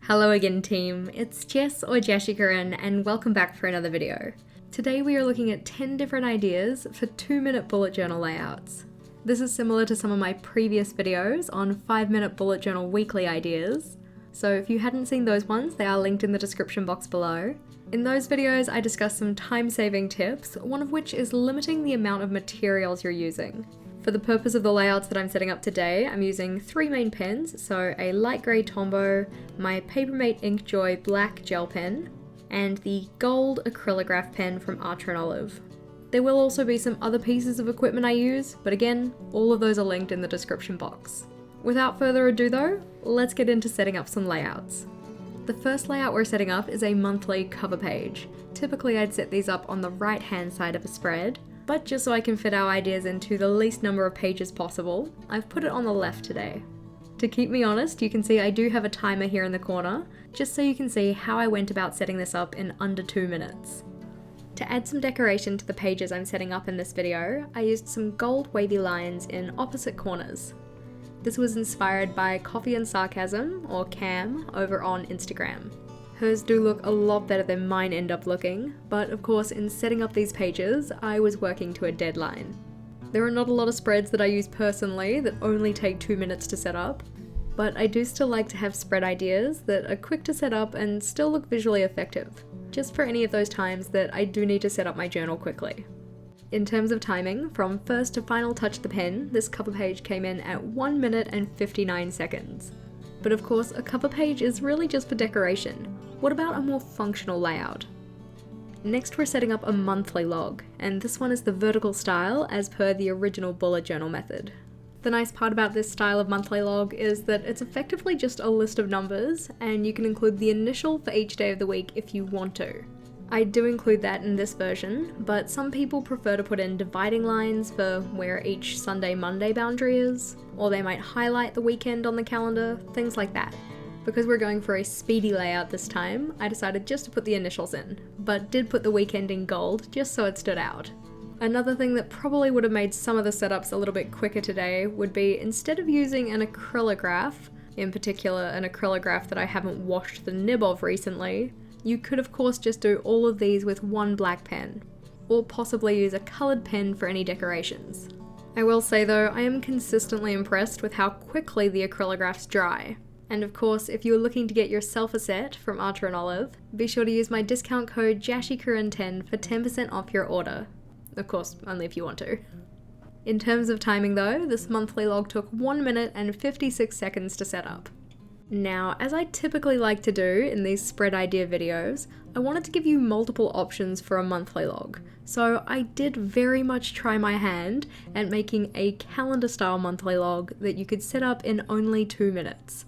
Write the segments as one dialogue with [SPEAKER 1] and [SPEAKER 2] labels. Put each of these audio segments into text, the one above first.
[SPEAKER 1] Hello again team, it's Jess or JashiiCorrin and welcome back for another video. Today we are looking at 10 different ideas for 2-minute bullet journal layouts. This is similar to some of my previous videos on 5-minute bullet journal weekly ideas, so if you hadn't seen those ones, they are linked in the description box below. In those videos I discussed some time-saving tips, one of which is limiting the amount of materials you're using. For the purpose of the layouts that I'm setting up today, I'm using 3 main pens, so a light grey Tombow, my Papermate Inkjoy black gel pen, and the gold acrylograph pen from Archer & Olive. There will also be some other pieces of equipment I use, but again, all of those are linked in the description box. Without further ado though, let's get into setting up some layouts. The first layout we're setting up is a monthly cover page. Typically I'd set these up on the right hand side of a spread, but just so I can fit our ideas into the least number of pages possible, I've put it on the left today. To keep me honest, you can see I do have a timer here in the corner, just so you can see how I went about setting this up in under 2 minutes. To add some decoration to the pages I'm setting up in this video, I used some gold wavy lines in opposite corners. This was inspired by Coffee and Sarcasm, or Cam, over on Instagram. Hers do look a lot better than mine end up looking, but of course in setting up these pages, I was working to a deadline. There are not a lot of spreads that I use personally that only take 2 minutes to set up, but I do still like to have spread ideas that are quick to set up and still look visually effective, just for any of those times that I do need to set up my journal quickly. In terms of timing, from first to final touch of the pen, this cover page came in at 1 minute and 59 seconds. But of course, a cover page is really just for decoration. What about a more functional layout? Next we're setting up a monthly log, and this one is the vertical style as per the original bullet journal method. The nice part about this style of monthly log is that it's effectively just a list of numbers, and you can include the initial for each day of the week if you want to. I do include that in this version, but some people prefer to put in dividing lines for where each Sunday-Monday boundary is, or they might highlight the weekend on the calendar, things like that. Because we're going for a speedy layout this time, I decided just to put the initials in, but did put the weekend in gold just so it stood out. Another thing that probably would have made some of the setups a little bit quicker today would be, instead of using an acrylograph, in particular an acrylograph that I haven't washed the nib of recently, you could of course just do all of these with one black pen, or possibly use a coloured pen for any decorations. I will say though, I am consistently impressed with how quickly the acrylographs dry. And of course, if you're looking to get yourself a set from Archer & Olive, be sure to use my discount code JashiiCorrin10 for 10% off your order. Of course, only if you want to. In terms of timing though, this monthly log took 1 minute and 56 seconds to set up. Now, as I typically like to do in these spread idea videos, I wanted to give you multiple options for a monthly log, so I did very much try my hand at making a calendar style monthly log that you could set up in only 2 minutes.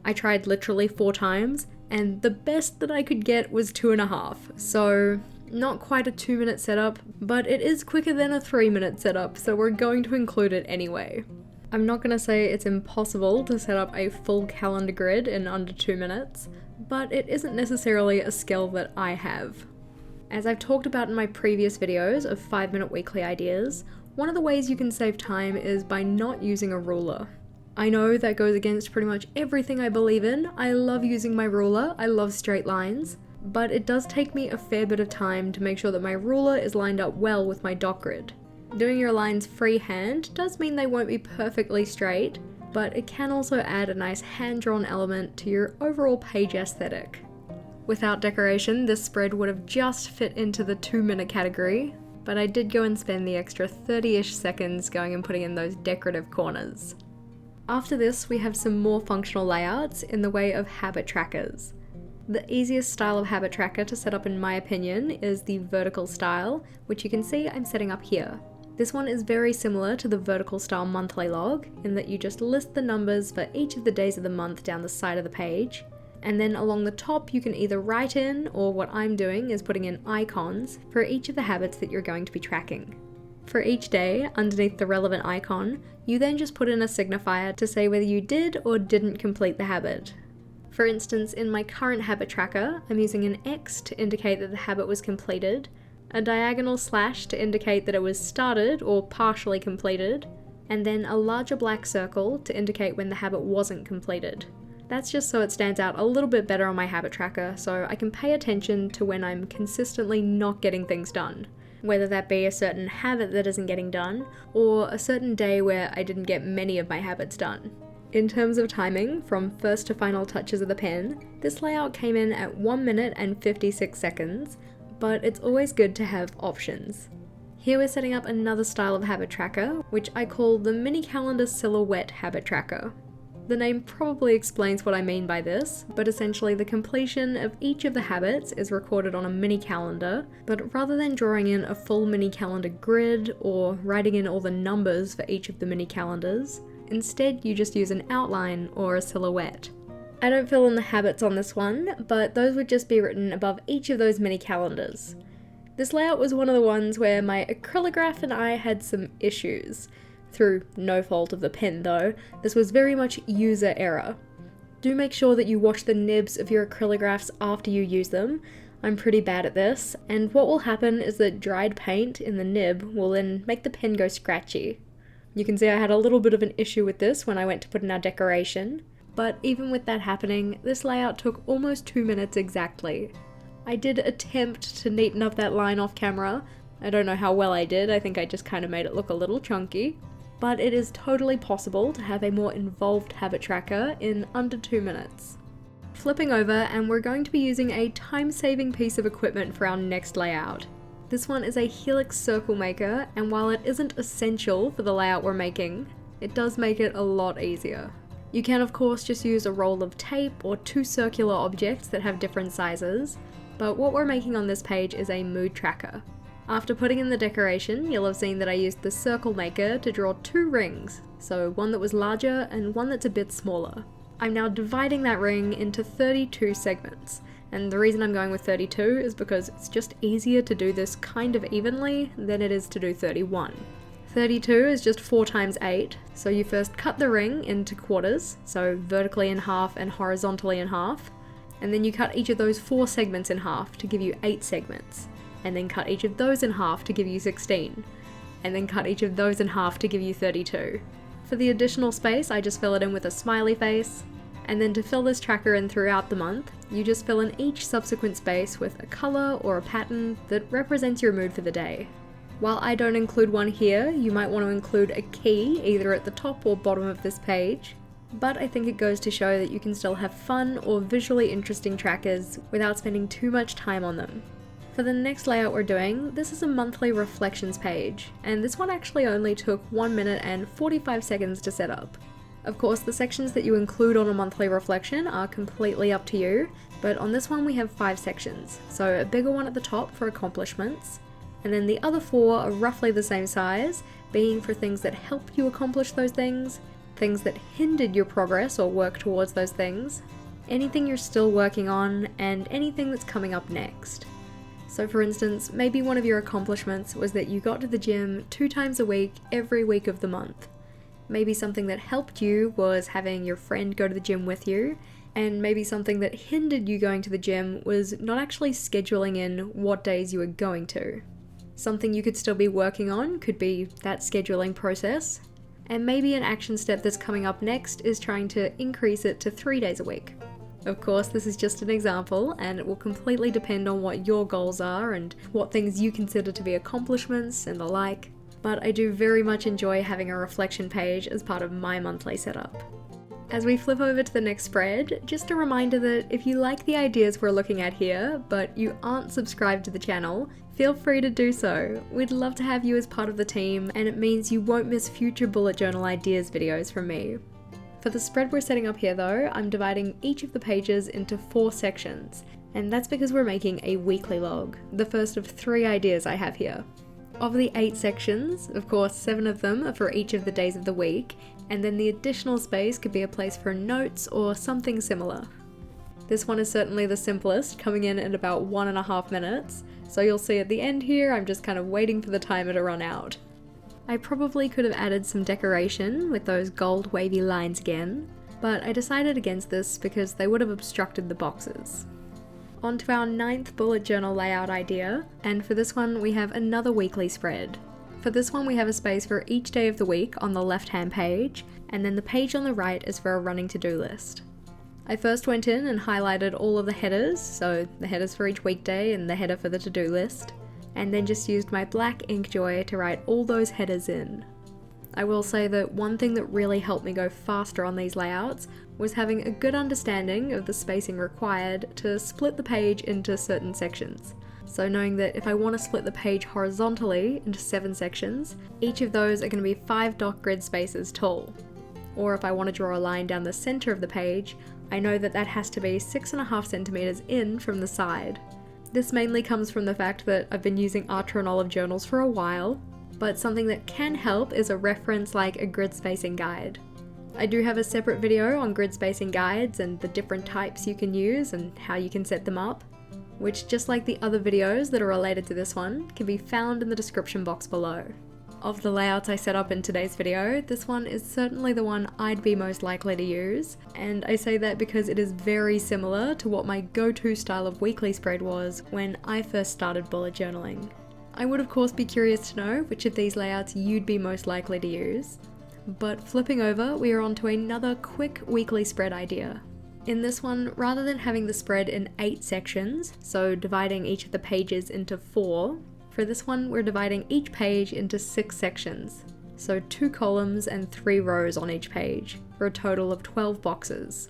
[SPEAKER 1] I tried literally 4 times, and the best that I could get was 2.5, so not quite a 2-minute setup, but it is quicker than a 3-minute setup, so we're going to include it anyway. I'm not going to say it's impossible to set up a full calendar grid in under 2 minutes, but it isn't necessarily a skill that I have. As I've talked about in my previous videos of 5-minute weekly ideas, one of the ways you can save time is by not using a ruler. I know that goes against pretty much everything I believe in. I love using my ruler, I love straight lines, but it does take me a fair bit of time to make sure that my ruler is lined up well with my dot grid. Doing your lines freehand does mean they won't be perfectly straight, but it can also add a nice hand-drawn element to your overall page aesthetic. Without decoration, this spread would have just fit into the 2-minute category, but I did go and spend the extra 30-ish seconds going and putting in those decorative corners. After this, we have some more functional layouts in the way of habit trackers. The easiest style of habit tracker to set up in my opinion is the vertical style, which you can see I'm setting up here. This one is very similar to the vertical style monthly log in that you just list the numbers for each of the days of the month down the side of the page, and then along the top you can either write in, or what I'm doing is putting in icons for each of the habits that you're going to be tracking. For each day, underneath the relevant icon, you then just put in a signifier to say whether you did or didn't complete the habit. For instance, in my current habit tracker, I'm using an X to indicate that the habit was completed, a diagonal slash to indicate that it was started or partially completed, and then a larger black circle to indicate when the habit wasn't completed. That's just so it stands out a little bit better on my habit tracker, so I can pay attention to when I'm consistently not getting things done. Whether that be a certain habit that isn't getting done, or a certain day where I didn't get many of my habits done. In terms of timing, from first to final touches of the pen, this layout came in at 1 minute and 56 seconds, but it's always good to have options. Here we're setting up another style of habit tracker, which I call the mini calendar silhouette habit tracker. The name probably explains what I mean by this, but essentially the completion of each of the habits is recorded on a mini calendar, but rather than drawing in a full mini calendar grid or writing in all the numbers for each of the mini calendars, instead you just use an outline or a silhouette. I don't fill in the habits on this one, but those would just be written above each of those mini calendars. This layout was one of the ones where my acrylograph and I had some issues. Through no fault of the pen though, this was very much user error. Do make sure that you wash the nibs of your acrylographs after you use them. I'm pretty bad at this, and what will happen is that dried paint in the nib will then make the pen go scratchy. You can see I had a little bit of an issue with this when I went to put in our decoration, but even with that happening, this layout took almost 2 minutes exactly. I did attempt to neaten up that line off camera. I don't know how well I did, I think I just kind of made it look a little chunky. But it is totally possible to have a more involved habit tracker in under 2 minutes. Flipping over, and we're going to be using a time-saving piece of equipment for our next layout. This one is a helix circle maker, and while it isn't essential for the layout we're making, it does make it a lot easier. You can of course just use a roll of tape or 2 circular objects that have different sizes, but what we're making on this page is a mood tracker. After putting in the decoration, you'll have seen that I used the circle maker to draw 2 rings, so one that was larger and one that's a bit smaller. I'm now dividing that ring into 32 segments, and the reason I'm going with 32 is because it's just easier to do this kind of evenly than it is to do 31. 32 is just 4 times 8, so you first cut the ring into quarters, so vertically in half and horizontally in half, and then you cut each of those 4 segments in half to give you 8 segments. And then cut each of those in half to give you 16, and then cut each of those in half to give you 32. For the additional space, I just fill it in with a smiley face, and then to fill this tracker in throughout the month, you just fill in each subsequent space with a colour or a pattern that represents your mood for the day. While I don't include one here, you might want to include a key either at the top or bottom of this page, but I think it goes to show that you can still have fun or visually interesting trackers without spending too much time on them. For the next layout we're doing, this is a monthly reflections page, and this one actually only took 1 minute and 45 seconds to set up. Of course, the sections that you include on a monthly reflection are completely up to you, but on this one we have 5 sections, so a bigger one at the top for accomplishments, and then the other 4 are roughly the same size, being for things that helped you accomplish those things that hindered your progress or work towards those things, anything you're still working on, and anything that's coming up next. So for instance, maybe one of your accomplishments was that you got to the gym 2 times a week every week of the month. Maybe something that helped you was having your friend go to the gym with you, and maybe something that hindered you going to the gym was not actually scheduling in what days you were going to. Something you could still be working on could be that scheduling process, and maybe an action step that's coming up next is trying to increase it to 3 days a week. Of course, this is just an example, and it will completely depend on what your goals are and what things you consider to be accomplishments and the like, but I do very much enjoy having a reflection page as part of my monthly setup. As we flip over to the next spread, just a reminder that if you like the ideas we're looking at here, but you aren't subscribed to the channel, feel free to do so. We'd love to have you as part of the team, and it means you won't miss future bullet journal ideas videos from me. For the spread we're setting up here though, I'm dividing each of the pages into 4 sections, and that's because we're making a weekly log, the first of 3 ideas I have here. Of the 8 sections, of course 7 of them are for each of the days of the week, and then the additional space could be a place for notes or something similar. This one is certainly the simplest, coming in at about 1.5 minutes, so you'll see at the end here I'm just kind of waiting for the timer to run out. I probably could have added some decoration with those gold wavy lines again, but I decided against this because they would have obstructed the boxes. On to our 9th bullet journal layout idea, and for this one we have another weekly spread. For this one we have a space for each day of the week on the left hand page, and then the page on the right is for a running to-do list. I first went in and highlighted all of the headers, so the headers for each weekday and the header for the to-do list, and then just used my black ink joy to write all those headers in. I will say that one thing that really helped me go faster on these layouts was having a good understanding of the spacing required to split the page into certain sections. So knowing that if I want to split the page horizontally into 7 sections, each of those are going to be 5 dot grid spaces tall. Or if I want to draw a line down the center of the page, I know that that has to be 6.5 centimeters in from the side. This mainly comes from the fact that I've been using Archer and Olive journals for a while, but something that can help is a reference like a grid spacing guide. I do have a separate video on grid spacing guides and the different types you can use and how you can set them up, which, just like the other videos that are related to this one, can be found in the description box below. Of the layouts I set up in today's video, this one is certainly the one I'd be most likely to use, and I say that because it is very similar to what my go-to style of weekly spread was when I first started bullet journaling. I would of course be curious to know which of these layouts you'd be most likely to use. But flipping over, we are on to another quick weekly spread idea. In this one, rather than having the spread in 8 sections, so dividing each of the pages into 4, for this one we're dividing each page into 6 sections, so 2 columns and 3 rows on each page, for a total of 12 boxes.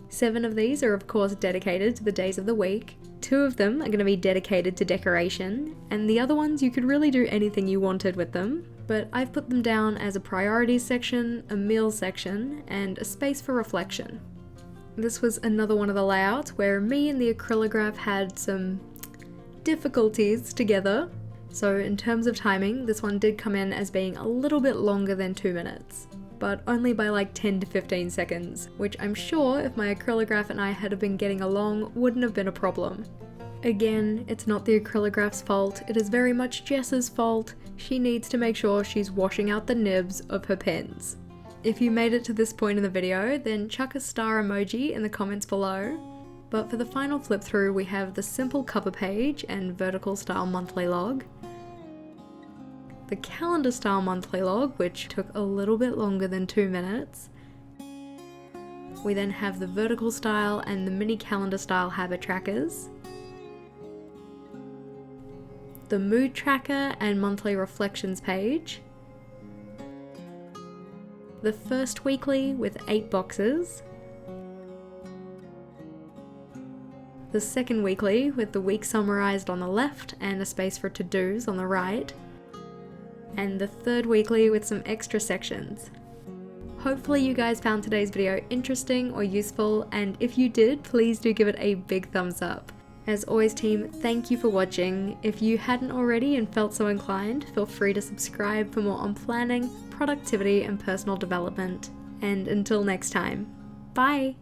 [SPEAKER 1] 7 of these are of course dedicated to the days of the week, 2 of them are going to be dedicated to decoration, and the other ones you could really do anything you wanted with them, but I've put them down as a priorities section, a meals section, and a space for reflection. This was another one of the layouts where me and the acrylograph had some difficulties together, so in terms of timing, this one did come in as being a little bit longer than 2 minutes. But only by like 10 to 15 seconds, which I'm sure if my acrylograph and I had been getting along wouldn't have been a problem. Again, it's not the acrylograph's fault, it is very much Jess's fault. She needs to make sure she's washing out the nibs of her pens. If you made it to this point in the video, then chuck a star emoji in the comments below. But for the final flip through, we have the simple cover page and vertical style monthly log, the calendar style monthly log, which took a little bit longer than 2 minutes. We then have the vertical style and the mini calendar style habit trackers, the mood tracker and monthly reflections page, the first weekly with 8 boxes, the second weekly with the week summarized on the left and a space for to-dos on the right, and the third weekly with some extra sections. Hopefully you guys found today's video interesting or useful, and if you did, please do give it a big thumbs up. As always team, thank you for watching. If you hadn't already and felt so inclined, feel free to subscribe for more on planning, productivity and personal development. And until next time, bye!